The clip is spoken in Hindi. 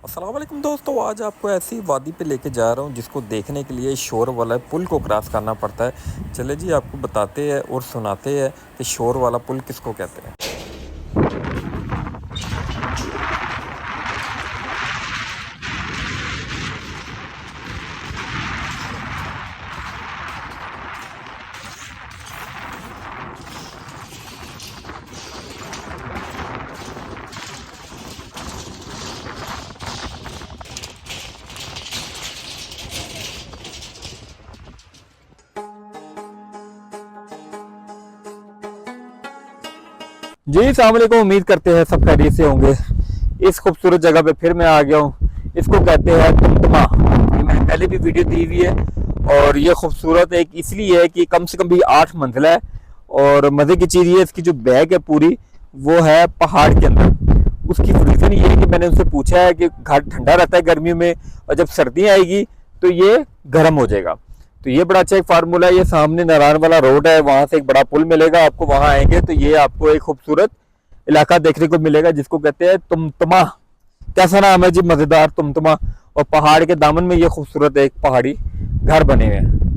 अस्सलाम वालेकुम दोस्तों, आज आपको ऐसी वादी पे लेके जा रहा हूँ जिसको देखने के लिए शोर वाला पुल को क्रॉस करना पड़ता है। चले जी आपको बताते हैं और सुनाते हैं कि शोर वाला पुल किसको कहते हैं। जी अस्सलाम वालेकुम, उम्मीद करते हैं सब खैरियत से होंगे। इस खूबसूरत जगह पे फिर मैं आ गया हूँ। इसको कहते हैं तुमतमा। ये मैंने पहले भी वीडियो दी हुई है और ये खूबसूरत एक इसलिए है कि कम से कम भी 8 मंजिला है। और मज़े की चीज़ ये इसकी जो बैग है पूरी वो है पहाड़ के अंदर। उसकी रीज़न ये है कि मैंने उनसे पूछा है कि घर ठंडा रहता है गर्मियों में और जब सर्दी आएगी तो ये गर्म हो जाएगा। तो ये बड़ा अच्छा एक फार्मूला है। ये सामने नारायण वाला रोड है, वहां से एक बड़ा पुल मिलेगा आपको। वहां आएंगे तो ये आपको एक खूबसूरत इलाका देखने को मिलेगा जिसको कहते हैं तुमतमा। कैसा नाम है जी, मजेदार तुमतमा। और पहाड़ के दामन में ये खूबसूरत एक पहाड़ी घर बने हुए हैं।